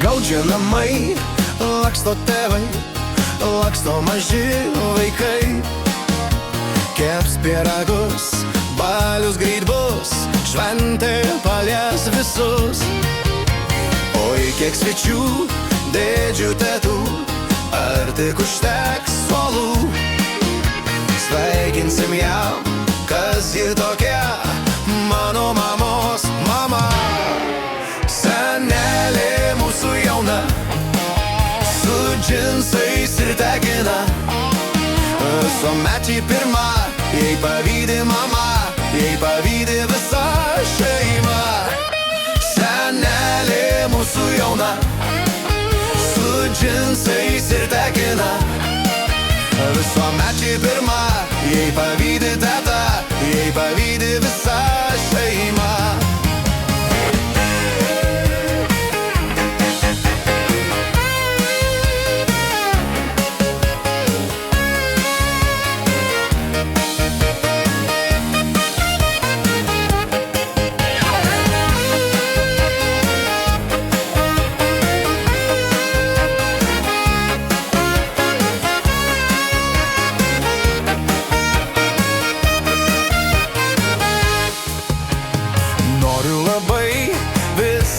Gaudžia namai, laksto tėvai, laksto maži vaikai. Keps pyragus, balius greit bus, šventė palies visus. Oi, kiek svečių, dėdžių tetų, ar tik užteks suolų? Sveikinsim ją, kas ji tokia, mano mamos mama. Senelė mūsų jauna, su džinsais ir tekina, visuomet ji pirma, jei pavydi mama, jei pavydi visa šeima. Senelė mūsų jauna, su džinsais ir tekina, visuomet ji pirma, jei pavydi teta, jei pavydi visa šeima.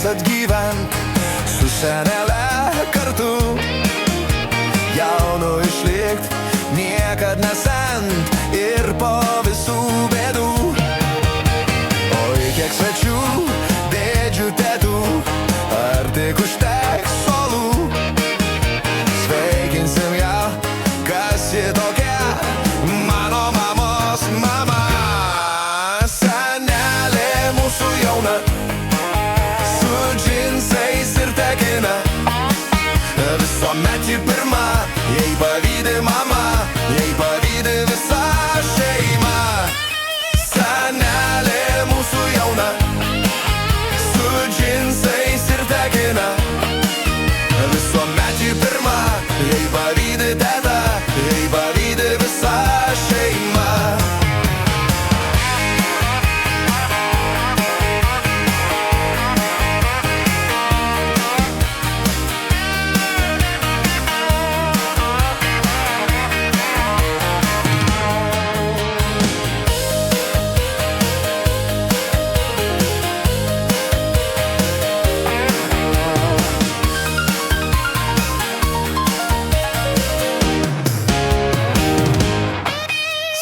Atgyvent su senele kartu, jaunu išlikt, niekad nesent ir po visų bėdų. Oi, kiek svečių, dėdžių tetų, ar tik užteks suolų? Sveikinsim ją, kas ji tokia, mano mamos mama. Senelė mūsų jauna, visuomet ji pirma, jei pavydi mama, jei pavydi visa šeima. Senelė mūsų jauna, su džinsais ir tekina, visuomet ji pirma, jei pavydi teta, jei pavydi visa šeima.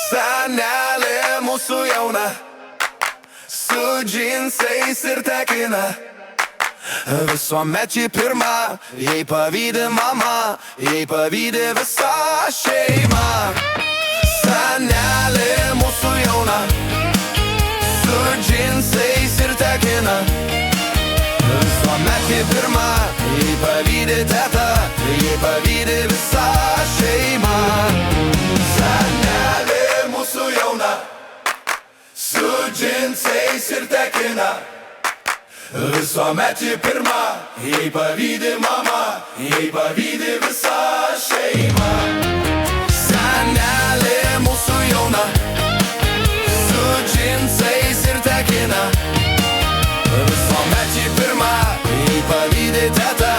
Senelė mūsų jauna, su džinsais ir tekina, visuomet ji pirma, jei pavydi mama, jei pavydi visa šeima. Senelė mūsų jauna, su džinsais ir tekina, visuomet ji pirma, jei pavydi teta, jei pavydi visa šeima. Senelė mūsų jauna, su džinsais ir tekina, visuomet ji pirma, jei pavydi mama, jei pavydi visa šeima. Senelė mūsų jauna, su džinsais ir tekina, visuomet ji pirma, jei pavydi teta,